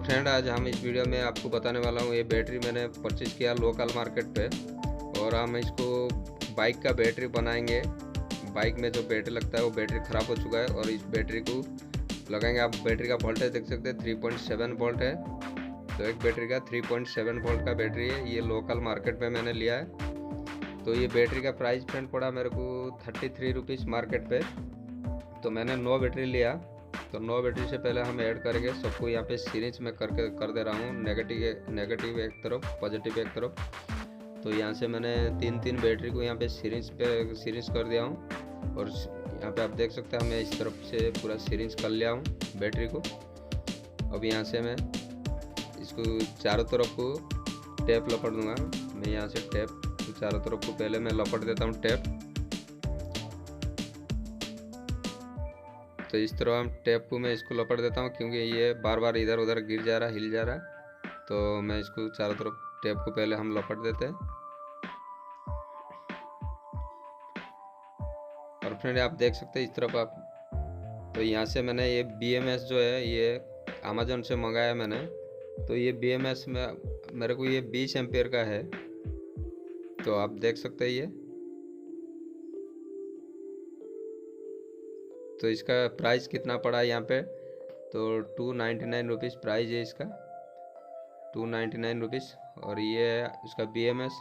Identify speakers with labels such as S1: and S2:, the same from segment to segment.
S1: Friend, आज हम इस वीडियो में आपको बताने वाला हूँ, ये बैटरी मैंने परचेज़ किया लोकल मार्केट पे और हम इसको बाइक का बैटरी बनाएंगे। बाइक में जो बैटरी लगता है वो बैटरी ख़राब हो चुका है और इस बैटरी को लगाएंगे। आप बैटरी का वोल्टेज देख सकते हैं 3.7 वोल्ट है। तो एक बैटरी का 3.7 वोल्ट का बैटरी है। ये लोकल मार्केट पे मैंने लिया है। तो ये बैटरी का प्राइस फ्रेंड पड़ा मेरे को 33 रुपीज़ मार्केट पे। तो मैंने 9 बैटरी लिया। तो 9 बैटरी से पहले हम ऐड करेंगे सबको। यहाँ पे सीरीज में कर दे रहा हूँ, नेगेटिव एक तरफ, पॉजिटिव एक तरफ। तो यहाँ से मैंने तीन बैटरी को यहाँ पे सीरीज कर दिया हूँ और यहाँ पे आप देख सकते हैं मैं इस तरफ से पूरा सीरीज कर लिया हूँ बैटरी को। अब यहाँ से मैं इसको चारों तरफ को टेप लपट दूंगा। मैं यहाँ से टेप चारों तरफ को पहले मैं लपट देता हूँ टेप। तो इस तरह हम टेप को मैं इसको लपट देता हूँ, क्योंकि ये बार बार इधर उधर गिर जा रहा, हिल जा रहा। तो मैं इसको चारों तरफ टेप को पहले हम लपट देते हैं। और फ्रेंड आप देख सकते हैं इस तरफ आप। तो यहाँ से मैंने ये BMS जो है ये अमेजोन से मंगाया मैंने। तो ये BMS में मेरे को ये 20 एम्पेयर का है। तो आप देख सकते हैं ये। तो इसका प्राइस कितना पड़ा यहाँ पे, तो 299 रुपीज़ प्राइस है इसका, 299 रुपीज़। और ये है उसका BMS।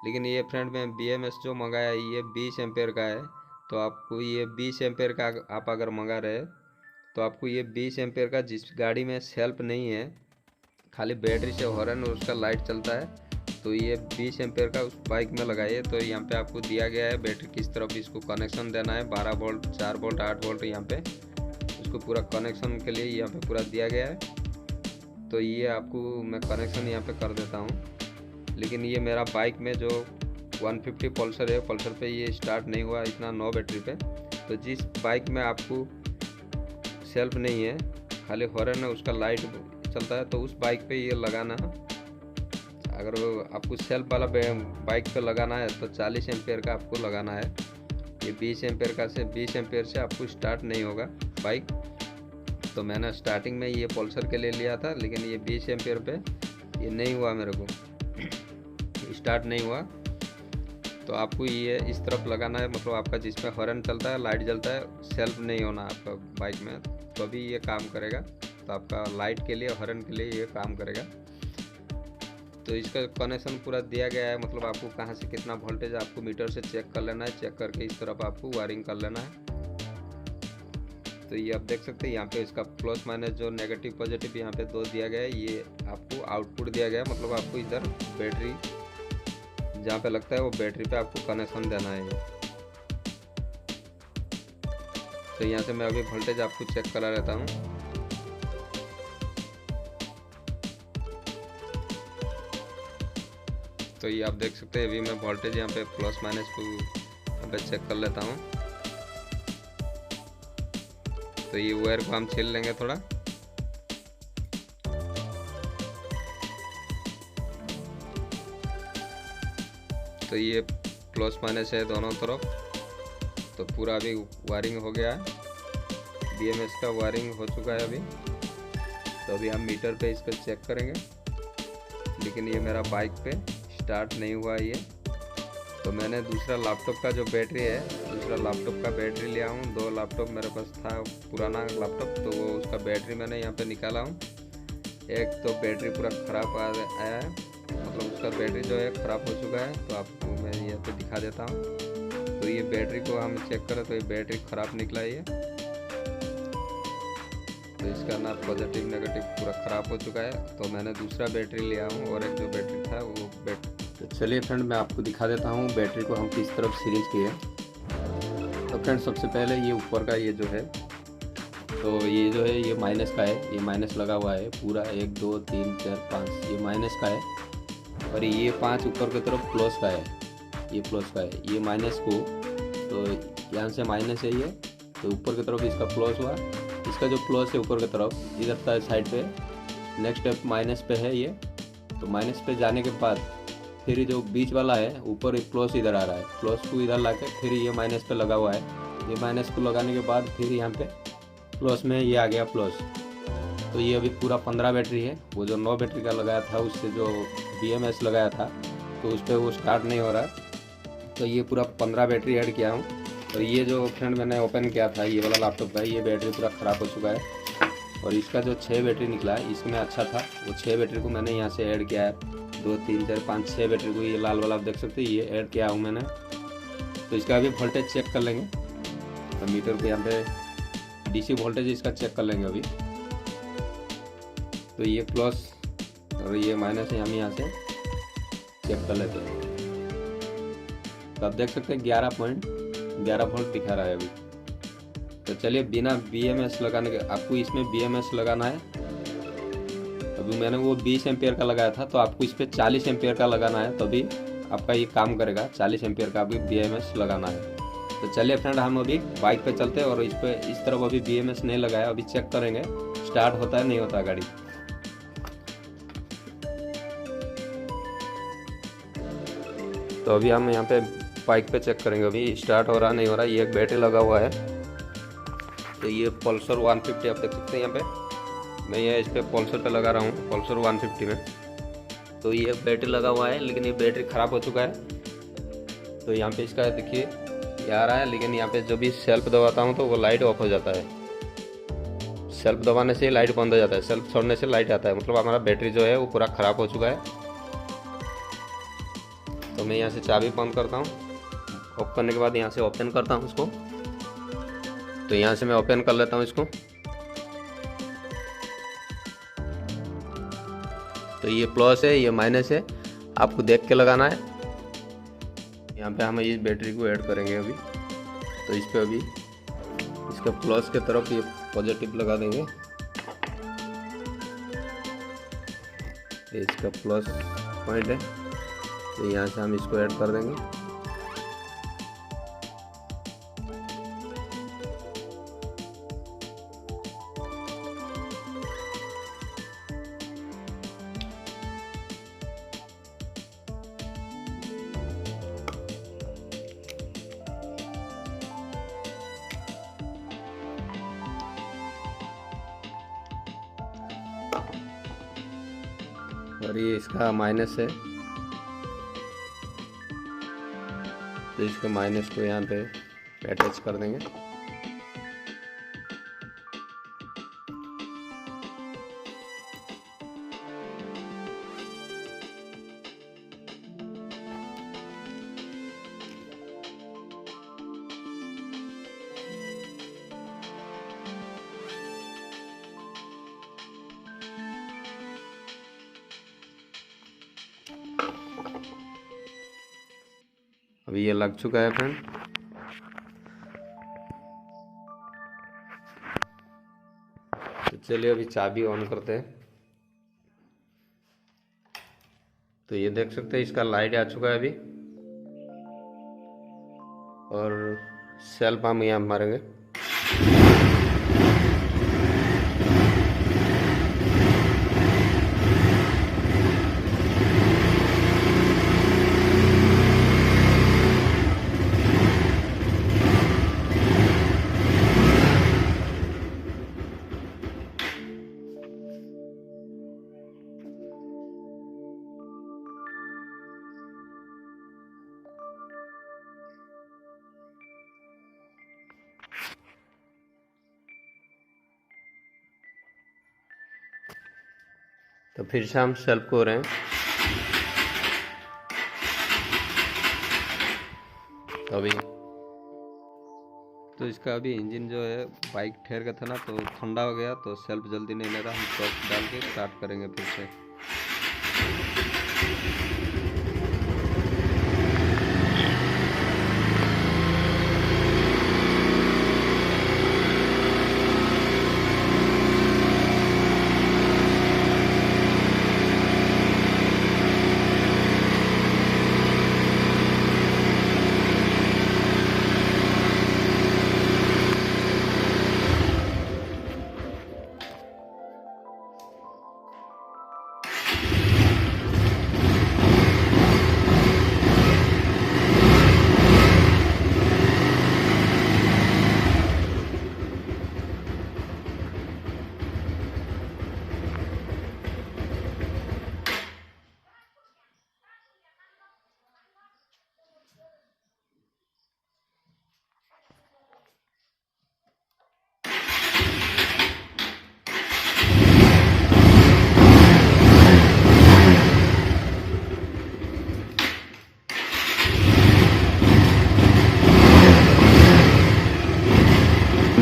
S1: लेकिन ये फ्रेंड में BMS जो मंगाया है ये 20 एम्पेयर का है। तो आपको ये 20 एम्पेयर का आप अगर मंगा रहे तो आपको ये 20 एम्पेयर का, जिस गाड़ी में सेल्फ नहीं है, खाली बैटरी से हॉर्न और उसका लाइट चलता है, तो ये 20 एम्पेयर का उस बाइक में लगाइए। तो यहाँ पे आपको दिया गया है बैटरी किस तरफ इसको कनेक्शन देना है। 12 वोल्ट, 4 वोल्ट, 8 वोल्ट यहाँ पे उसको पूरा कनेक्शन के लिए यहाँ पे पूरा दिया गया है। तो ये आपको मैं कनेक्शन यहाँ पे कर देता हूँ। लेकिन ये मेरा बाइक में जो 150 पल्सर है, पल्सर पे ये स्टार्ट नहीं हुआ इतना 9 बैटरी पे। तो जिस बाइक में आपको सेल्फ नहीं है, खाली हॉर्न है, उसका लाइट चलता है, तो उस बाइक पे ये लगाना। अगर आपको सेल्फ वाला बाइक पे लगाना है तो 40 एम्पेयर का आपको लगाना है। ये 20 एम्पेयर से आपको स्टार्ट नहीं होगा बाइक। तो मैंने स्टार्टिंग में ये पल्सर के लिए लिया था, लेकिन ये 20 एम्पेयर पे ये नहीं हुआ, मेरे को स्टार्ट नहीं हुआ। तो आपको ये इस तरफ लगाना है, मतलब आपका जिसमें हॉर्न चलता है, लाइट जलता है, सेल्फ नहीं होना आपका बाइक में, तो अभी ये काम करेगा। तो आपका लाइट के लिए, हॉर्न के लिए ये काम करेगा। तो इसका कनेक्शन पूरा दिया गया है, मतलब आपको कहाँ से कितना वोल्टेज आपको मीटर से चेक कर लेना है। चेक करके इस तरफ आपको वायरिंग कर लेना है। तो ये आप देख सकते हैं यहाँ पे इसका प्लस माइनस जो नेगेटिव पॉजिटिव यहाँ पे 2 दिया गया है। ये आपको आउटपुट दिया गया है, मतलब आपको इधर बैटरी जहाँ पे लगता है वो बैटरी पे आपको कनेक्शन देना है ये। तो यहाँ से मैं अभी वोल्टेज आपको चेक करा रहता हूँ। तो ये आप देख सकते हैं अभी मैं वोल्टेज यहाँ पे प्लस माइनस को यहाँ पे चेक कर लेता हूँ। तो ये वायर को हम छील लेंगे थोड़ा। तो ये प्लस माइनस है दोनों तरफ। तो पूरा अभी वायरिंग हो गया है, BMS का वायरिंग हो चुका है अभी। तो अभी हम मीटर पे इसको चेक करेंगे, लेकिन ये मेरा बाइक पे स्टार्ट नहीं हुआ ये। तो मैंने दूसरा लैपटॉप का जो बैटरी है, दूसरा लैपटॉप का बैटरी लिया हूँ। 2 लैपटॉप मेरे पास था, पुराना लैपटॉप, तो वो उसका बैटरी मैंने यहाँ पे निकाला हूँ। एक तो बैटरी पूरा ख़राब आया है, मतलब उसका बैटरी जो है ख़राब हो चुका है। तो आपको मैं यहाँ पे दिखा देता हूँ। तो ये बैटरी को हम चेक करें तो ये बैटरी ख़राब निकला है ये। तो इसका ना पॉजिटिव नेगेटिव पूरा ख़राब हो चुका है। तो मैंने दूसरा बैटरी लिया हूँ और एक जो बैटरी था वो बैटरी। तो चलिए फ्रेंड मैं आपको दिखा देता हूँ बैटरी को हम किस तरफ सीरीज किए। तो फ्रेंड सबसे पहले ये ऊपर का ये जो है, तो ये जो है ये माइनस का है, ये माइनस लगा हुआ है पूरा, 1 2 3 4 5 ये माइनस का है। और ये 5 ऊपर की तरफ प्लस का है, ये प्लस का है, ये माइनस को। तो यहाँ से माइनस है ये, तो ऊपर की तरफ इसका प्लस हुआ। इसका जो प्लस है ऊपर की तरफ इधर साइड पे, नेक्स्ट स्टेप माइनस पे है ये। तो माइनस पे जाने के बाद फिर जो बीच वाला है ऊपर एक प्लस इधर आ रहा है, प्लस को इधर लाके फिर ये माइनस पे लगा हुआ है। ये माइनस को लगाने के बाद फिर यहाँ पे प्लस में ये आ गया प्लस। तो ये अभी पूरा 15 बैटरी है। वो जो 9 बैटरी का लगाया था उससे जो BMS लगाया था तो उस पर वो स्टार्ट नहीं हो रहा। तो ये पूरा 15 बैटरी ऐड किया हूँ। और ये जो फ्रेंड मैंने ओपन किया था ये वाला लैपटॉप का, ये बैटरी पूरा ख़राब हो चुका है। और इसका जो 6 बैटरी निकला है इसमें अच्छा था, वो 6 बैटरी को मैंने यहाँ से ऐड किया है। 2 3 4 5 6 बैटरी को ये लाल वाला आप देख सकते हैं, ये ऐड किया हूँ मैंने। तो इसका अभी वोल्टेज चेक कर लेंगे। तो मीटर को यहाँ पे DC वोल्टेज इसका चेक कर लेंगे अभी। तो ये प्लस और ये माइनस है, हम यहाँ से चेक कर लेते हैं। तो आप देख सकते हैं 11.11 वोल्ट दिखा रहा है अभी। तो चलिए बिना BMS लगाने के, आपको इसमें BMS लगाना है। अभी मैंने वो 20 एम्पियर का लगाया था, तो आपको इस पर 40 एम्पियर का लगाना है, तभी आपका ये काम करेगा। 40 एम्पियर का अभी BMS लगाना है। तो चलिए फ्रेंड हम अभी बाइक पे चलते हैं और इस पे इस तरफ अभी BMS नहीं लगाया, अभी चेक करेंगे स्टार्ट होता है नहीं होता गाड़ी। तो अभी हम यहाँ पे बाइक पे चेक करेंगे अभी स्टार्ट हो रहा नहीं हो रहा। ये एक बैटरी लगा हुआ है, तो ये पल्सर 150 आप देख सकते हैं यहाँ पे। मैं ये इस पर पल्सर पे लगा रहा हूँ, पल्सर 150 में। तो ये बैटरी लगा हुआ है लेकिन ये बैटरी ख़राब हो चुका है। तो यहाँ पे इसका देखिए ये आ रहा है, लेकिन यहाँ पे जब भी सेल्फ दबाता हूँ तो वो लाइट ऑफ हो जाता है। सेल्फ दबाने से लाइट बंद हो जाता है, सेल्फ छोड़ने से लाइट आता है, मतलब हमारा बैटरी जो है वो पूरा ख़राब हो चुका है। तो मैं यहाँ से चाबी बंद करता हूँ, ऑफ करने के बाद यहाँ से ओपन करता हूँ उसको। तो यहाँ से मैं ओपन कर लेता हूँ इसको। तो ये प्लस है ये माइनस है, आपको देख के लगाना है। यहाँ पे हम इस बैटरी को ऐड करेंगे अभी। तो इस पे अभी इसका प्लस के तरफ ये पॉजिटिव लगा देंगे, इसका प्लस पॉइंट है। तो यहाँ से हम इसको ऐड कर देंगे। और ये इसका माइनस है, तो इसके माइनस को यहाँ पे अटैच कर देंगे। अभी ये लग चुका है फ्रेंड। तो चलिए अभी चाबी ऑन करते हैं। तो ये देख सकते हैं इसका लाइट आ चुका है अभी, और सेल्फ हम यहाँ मारेंगे। तो फिर से हम सेल्फ को हो रहे हैं। अभी तो इसका अभी इंजन जो है बाइक ठहर का था ना, तो ठंडा हो गया, तो सेल्फ जल्दी नहीं ले रहा। हम टॉर्च डाल के स्टार्ट करेंगे फिर से।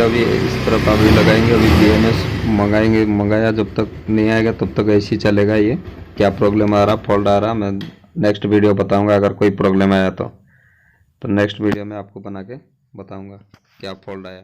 S1: अभी इस तरफ अभी लगाएंगे, अभी BMS मंगाया, जब तक नहीं आएगा तब तक ऐसे ही चलेगा। ये क्या प्रॉब्लम आ रहा, फॉल्ट आ रहा, मैं नेक्स्ट वीडियो बताऊंगा। अगर कोई प्रॉब्लम आया तो नेक्स्ट वीडियो में आपको बना के बताऊंगा क्या फॉल्ट आया।